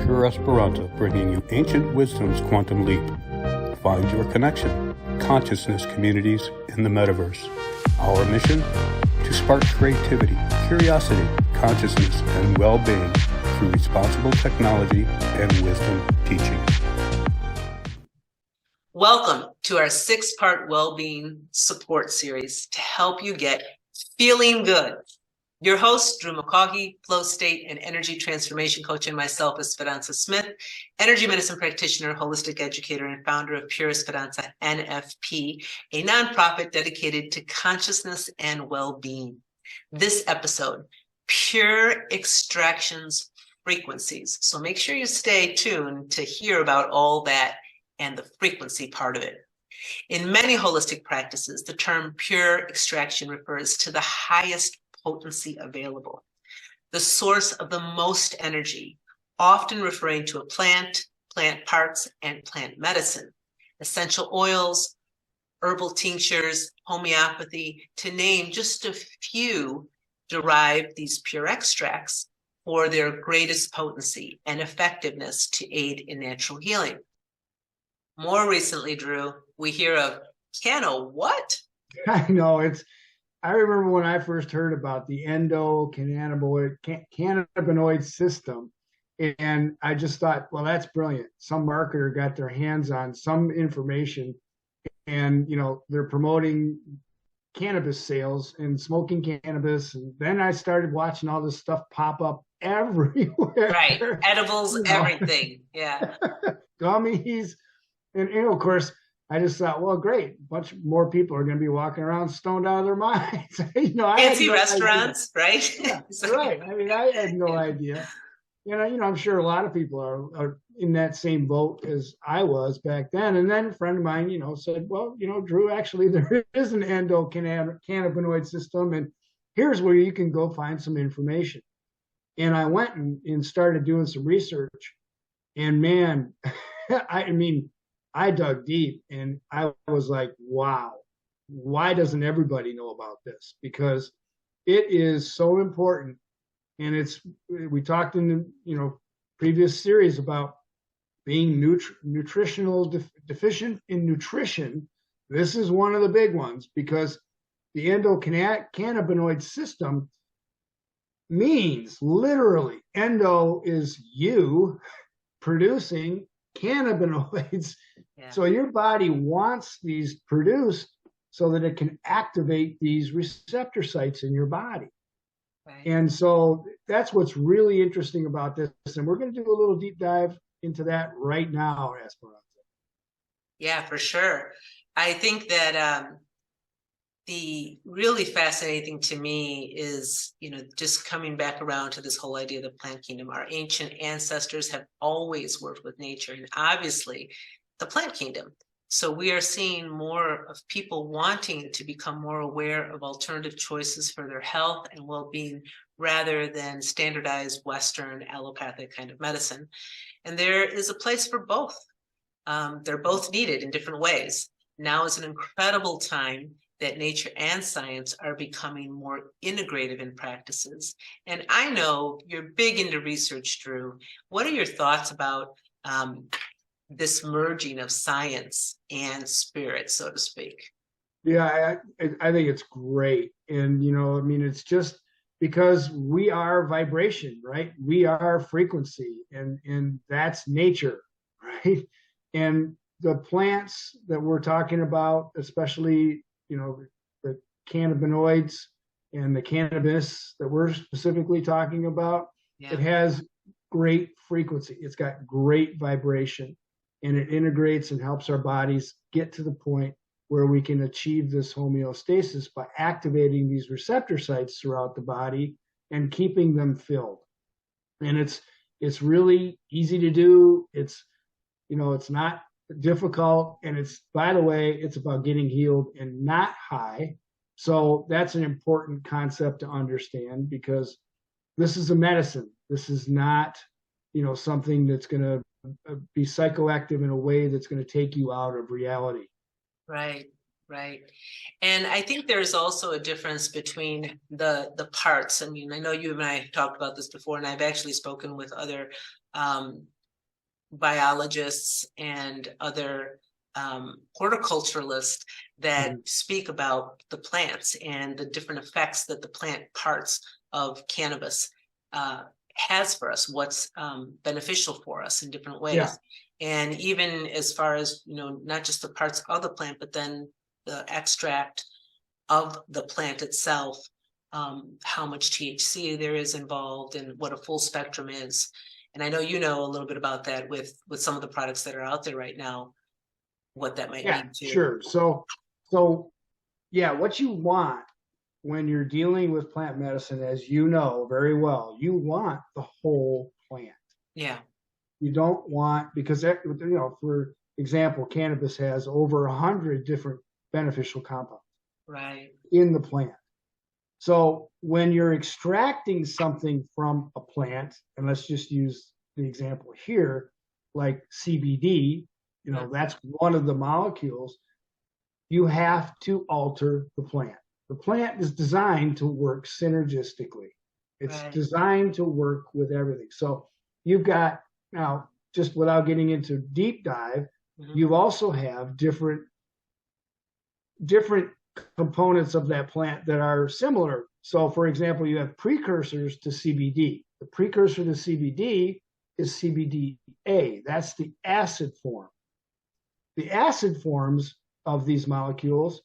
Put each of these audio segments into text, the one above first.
PureEsperanza, bringing you ancient wisdom's quantum leap. Find your connection, consciousness communities in the metaverse. Our mission? To spark creativity, curiosity, consciousness, and well-being through responsible technology and wisdom teaching. Welcome to our 6-part well-being support series to help you get feeling good. Your host, Drew McCaughey, flow state and energy transformation coach, and myself, Esperanza Smith, energy medicine practitioner, holistic educator, and founder of PureEsperanza NFP, a nonprofit dedicated to consciousness and well-being. This episode, pure extractions frequencies. So make sure you stay tuned to hear about all that and the frequency part of it. In many holistic practices, the term pure extraction refers to the highest potency available, the source of the most energy, often referring to a plant, plant parts, and plant medicine, essential oils, herbal tinctures, homeopathy, to name just a few, derive these pure extracts for their greatest potency and effectiveness to aid in natural healing. More recently, Drew, we hear of Canna. What? I know, I remember when I first heard about the cannabinoid system, and I just thought, well, that's brilliant. Some marketer got their hands on some information, and they're promoting cannabis sales and smoking cannabis. And then I started watching all this stuff pop up everywhere. Right, edibles, everything. Yeah, gummies, and of course, I just thought, well, great. A bunch more people are going to be walking around stoned out of their minds. Fancy restaurants, right? Yeah, right. I mean, I had no idea. I'm sure a lot of people are in that same boat as I was back then. And then a friend of mine, said, well, Drew, actually, there is an endocannabinoid system, and here's where you can go find some information. And I went and started doing some research. And man, I dug deep, and I was like, wow, why doesn't everybody know about this? Because it is so important. And we talked in the previous series about being deficient in nutrition. This is one of the big ones, because the endocannabinoid system means literally, endo is you producing cannabinoids. Yeah. So your body wants these produced so that it can activate these receptor sites in your body. Right. And so that's what's really interesting about this. And we're going to do a little deep dive into that right now, Esperanza. Yeah, for sure. I think that the really fascinating thing to me is, just coming back around to this whole idea of the plant kingdom. Our ancient ancestors have always worked with nature, and obviously the plant kingdom. So we are seeing more of people wanting to become more aware of alternative choices for their health and well-being rather than standardized Western allopathic kind of medicine. And there is a place for both. They're both needed in different ways. Now is an incredible time that nature and science are becoming more integrative in practices. And I know you're big into research, Drew. What are your thoughts about this merging of science and spirit, so to speak? Yeah, I think it's great. And, it's just because we are vibration, right? We are frequency, and that's nature, right? And the plants that we're talking about, especially, the cannabinoids and the cannabis that we're specifically talking about, It has great frequency. It's got great vibration, and it integrates and helps our bodies get to the point where we can achieve this homeostasis by activating these receptor sites throughout the body and keeping them filled. And it's really easy to do. It's not difficult, and by the way, it's about getting healed and not high. So that's an important concept to understand, because this is a medicine. This is not, something that's going to be psychoactive in a way that's going to take you out of reality. Right. And I think there's also a difference between the parts. I mean, I know you and I talked about this before, and I've actually spoken with other biologists and other horticulturalists that speak about the plants and the different effects that the plant parts of cannabis has for us, what's beneficial for us in different ways. Yeah. And even as far as, not just the parts of the plant, but then the extract of the plant itself, how much THC there is involved and what a full spectrum is. And I know you know a little bit about that with some of the products that are out there right now, what that might mean too. Sure. So yeah, what you want when you're dealing with plant medicine, as you know very well, you want the whole plant. Yeah. You don't want, because for example, cannabis has over 100 different beneficial compounds in the plant. So when you're extracting something from a plant, and let's just use the example here, like CBD, that's one of the molecules, you have to alter the plant. The plant is designed to work synergistically. It's designed to work with everything. So you've got, now, just without getting into deep dive, you also have different components of that plant that are similar. So, for example, you have precursors to CBD. The precursor to CBD is CBDA. That's the acid form. The acid forms of these molecules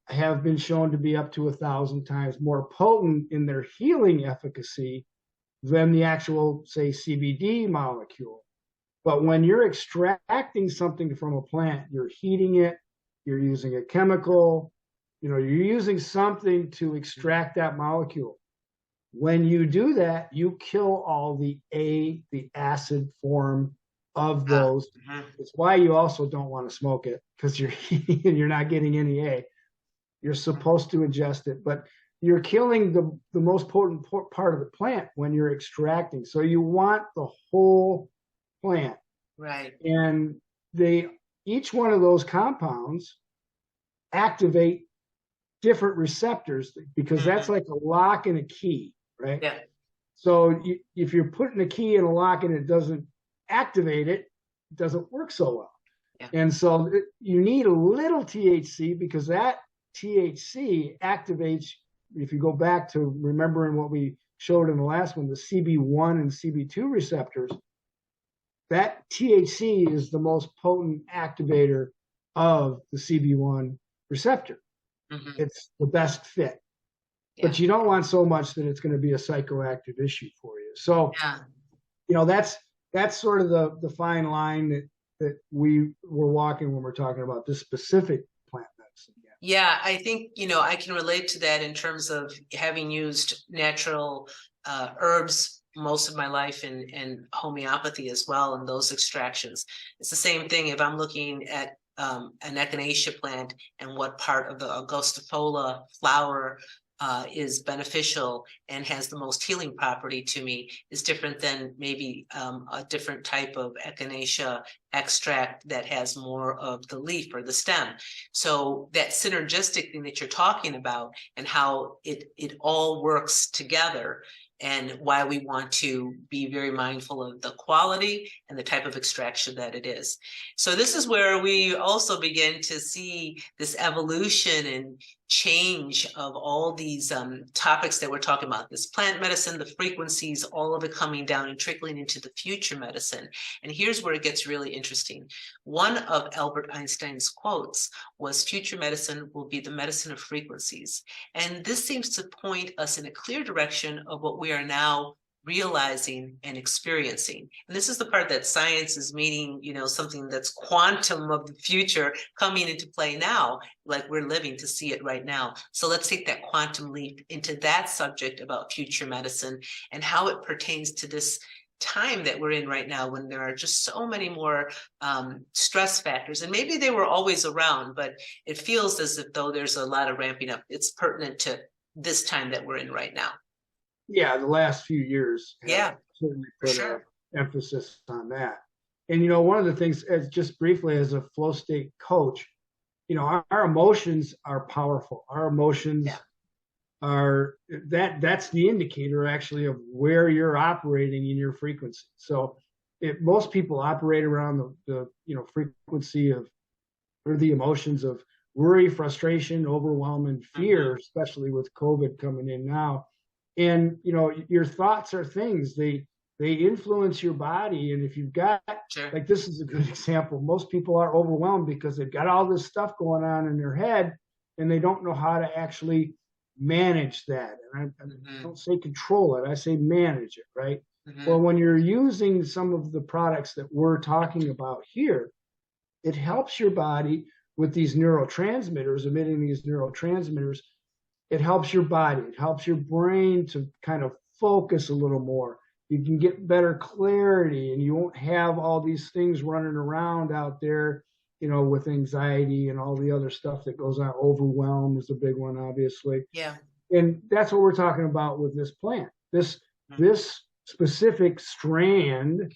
have been shown to be up to 1,000 times more potent in their healing efficacy than the actual, say, CBD molecule. But when you're extracting something from a plant, you're heating it, you're using a chemical, you're using something to extract that molecule. When you do that, you kill all the acid form of those. It's why you also don't want to smoke it, because you're heating and you're not getting any A. You're supposed to ingest it, but you're killing the most potent part of the plant when you're extracting. So you want the whole plant. Right. And each one of those compounds activate different receptors, because that's like a lock and a key, right? Yeah. So if you're putting a key in a lock and it doesn't activate it, it doesn't work so well. Yeah. And so you need a little THC, because that THC activates, if you go back to remembering what we showed in the last one, the CB1 and CB2 receptors, that THC is the most potent activator of the CB1 receptor. It's the best fit. Yeah. But you don't want so much that it's going to be a psychoactive issue for you. So, that's sort of the fine line that we were walking when we're talking about this specific plant medicine. Yeah, I think, I can relate to that in terms of having used natural herbs most of my life and homeopathy as well, and those extractions. It's the same thing if I'm looking at an echinacea plant and what part of the Augustifolia flower is beneficial and has the most healing property to me is different than maybe a different type of echinacea extract that has more of the leaf or the stem. So that synergistic thing that you're talking about and how it all works together, and why we want to be very mindful of the quality and the type of extraction that it is. So this is where we also begin to see this evolution and change of all these topics that we're talking about, this plant medicine, the frequencies, all of it coming down and trickling into the future medicine. And here's where it gets really interesting. One of Albert Einstein's quotes was, "Future medicine will be the medicine of frequencies." And this seems to point us in a clear direction of what we are now realizing and experiencing. And this is the part that science is meaning, something that's quantum of the future coming into play now, like we're living to see it right now. So let's take that quantum leap into that subject about future medicine and how it pertains to this time that we're in right now, when there are just so many more stress factors. And maybe they were always around, but it feels as if though there's a lot of ramping up. It's pertinent to this time that we're in right now. Yeah, the last few years certainly put an emphasis on that. And, one of the things, as just briefly as a flow state coach, our emotions are powerful. Our emotions are, that's the indicator actually of where you're operating in your frequency. So most people operate around the frequency of, or the emotions of worry, frustration, overwhelm, and fear, especially with COVID coming in now. And your thoughts are things, they influence your body. And if you've got, like, this is a good example, most people are overwhelmed because they've got all this stuff going on in their head and they don't know how to actually manage that. And I don't say control it, I say manage it, right? Well, when you're using some of the products that we're talking about here, it helps your body with these neurotransmitters, emitting these neurotransmitters. It helps your body, it helps your brain to kind of focus a little more. You can get better clarity, and you won't have all these things running around out there, with anxiety and all the other stuff that goes on. Overwhelm is a big one, obviously. Yeah. And that's what we're talking about with this plant. This specific strand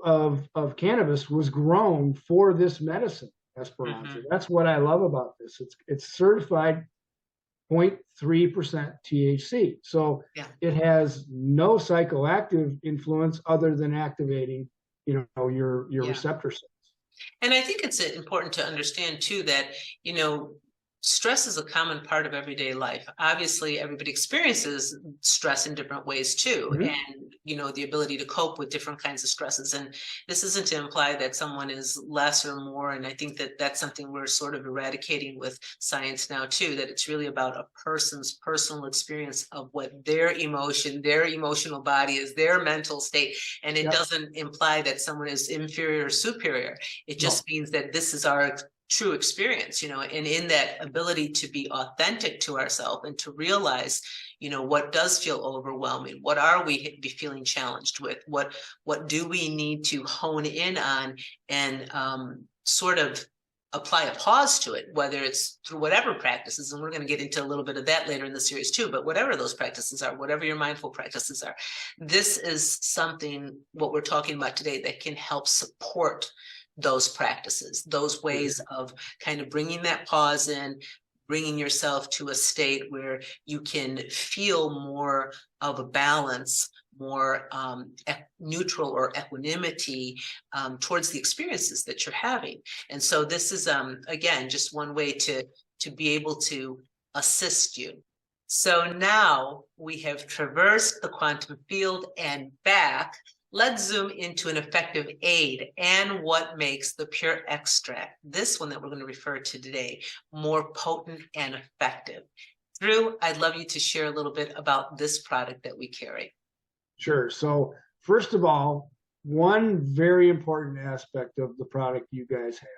of cannabis was grown for this medicine, Esperanza. That's what I love about this. It's certified 0.3% THC. So it has no psychoactive influence other than activating, your receptor cells. And I think it's important to understand too that, stress is a common part of everyday life. Obviously, everybody experiences stress in different ways too. And, the ability to cope with different kinds of stresses. And this isn't to imply that someone is less or more. And I think that that's something we're sort of eradicating with science now too, that it's really about a person's personal experience of what their emotional body is, their mental state. And it doesn't imply that someone is inferior or superior. It just means that this is our true experience, and in that ability to be authentic to ourselves and to realize, what does feel overwhelming, what are we be feeling challenged with, what do we need to hone in on and sort of apply a pause to it, whether it's through whatever practices, and we're going to get into a little bit of that later in the series too, but whatever those practices are, whatever your mindful practices are, this is something, what we're talking about today, that can help support those practices, those ways of kind of bringing that pause in, bringing yourself to a state where you can feel more of a balance, more neutral or equanimity towards the experiences that you're having. And so this is, again, just one way to be able to assist you. So now we have traversed the quantum field and back. Let's zoom into an effective aid and what makes the pure extract, this one that we're going to refer to today, more potent and effective. Drew, I'd love you to share a little bit about this product that we carry. Sure. So first of all, one very important aspect of the product you guys have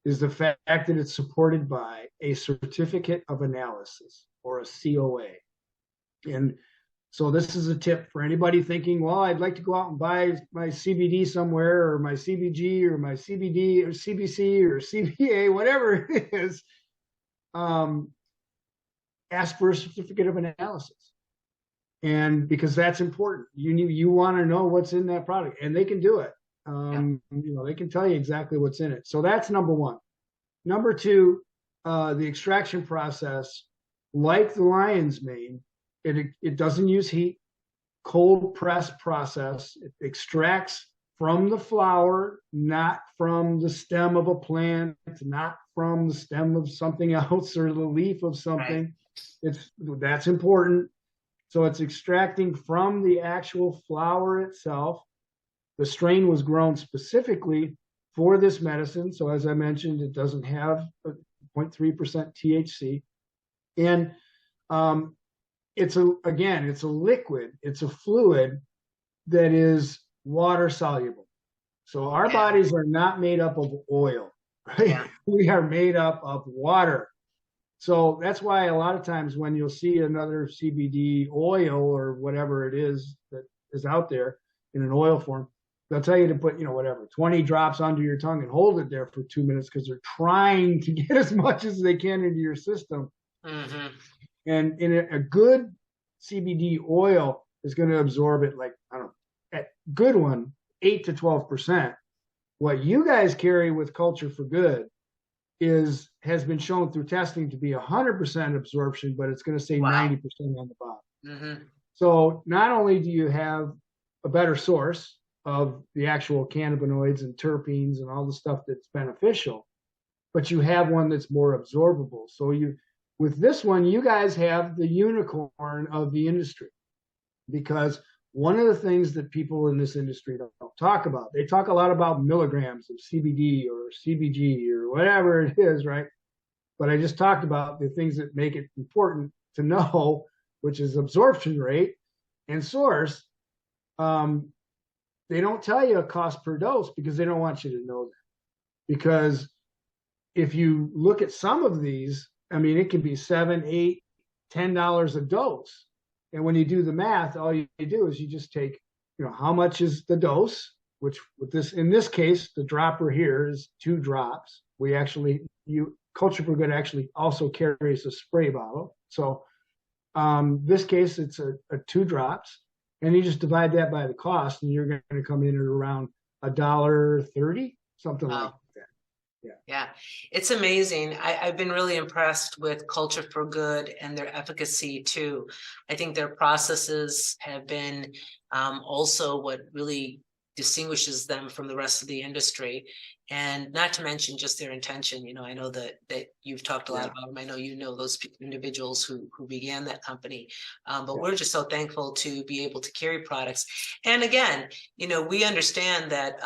is the fact that it's supported by a certificate of analysis, or a COA. And so this is a tip for anybody thinking, well, I'd like to go out and buy my CBD somewhere, or my CBG, or my CBD, or CBC, or CBA, whatever it is. Ask for a certificate of analysis. And because that's important, you want to know what's in that product, and they can do it. They can tell you exactly what's in it. So that's number one. Number two, the extraction process, like the lion's mane, it doesn't use heat. Cold press process. It extracts from the flower, not from the stem of a plant, not from the stem of something else or the leaf of something. That's important. So it's extracting from the actual flower itself. The strain was grown specifically for this medicine. So as I mentioned, it doesn't have 0.3% THC. And it's a liquid, it's a fluid that is water soluble. So our bodies are not made up of oil, right? Yeah. We are made up of water. So that's why a lot of times when you'll see another CBD oil or whatever it is that is out there in an oil form, they'll tell you to put, 20 drops under your tongue and hold it there for 2 minutes, because they're trying to get as much as they can into your system. Mm-hmm. And in a good CBD oil is going to absorb it, like, at good one, 8 to 12%. What you guys carry with Culture for Good has been shown through testing to be 100% absorption, but it's going to say 90% on the bottom. Mm-hmm. So not only do you have a better source of the actual cannabinoids and terpenes and all the stuff that's beneficial, but you have one that's more absorbable. So with this one, you guys have the unicorn of the industry, because one of the things that people in this industry don't talk about, they talk a lot about milligrams of CBD or CBG or whatever it is, right? But I just talked about the things that make it important to know, which is absorption rate and source. They don't tell you a cost per dose because they don't want you to know that. Because if you look at some of these, I mean, it can be $7, $8, $10 a dose. And when you do the math, all you do is you just take, how much is the dose, which in this case, the dropper here is 2 drops. Culture for Good actually also carries a spray bottle. So this case, it's a 2 drops, and you just divide that by the cost, and you're going to come in at around $1.30, something like that. Yeah, it's amazing. I've been really impressed with Culture for Good and their efficacy too. I think their processes have been also what really distinguishes them from the rest of the industry, and not to mention just their intention. I know that you've talked a lot about them. I know those individuals who began that company, but we're just so thankful to be able to carry products. And again, we understand that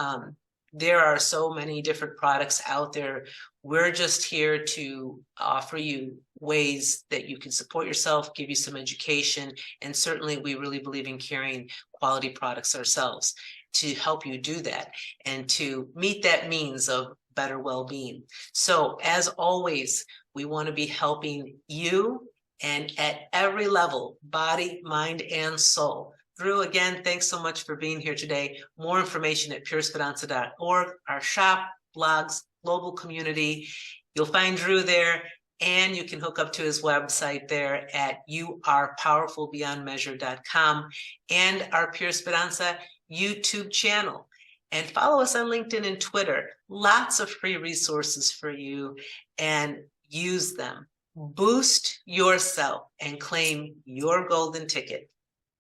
there are so many different products out there. We're just here to offer you ways that you can support yourself, give you some education, and certainly we really believe in carrying quality products ourselves to help you do that and to meet that means of better well-being. So as always, we want to be helping you, and at every level, body, mind, and soul. Drew, again, thanks so much for being here today. More information at PureEsperanza.org, our shop, blogs, global community. You'll find Drew there, and you can hook up to his website there at youarepowerfulbeyondmeasure.com, and our Pure Esperanza YouTube channel. And follow us on LinkedIn and Twitter. Lots of free resources for you, and use them. Boost yourself and claim your golden ticket.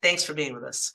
Thanks for being with us.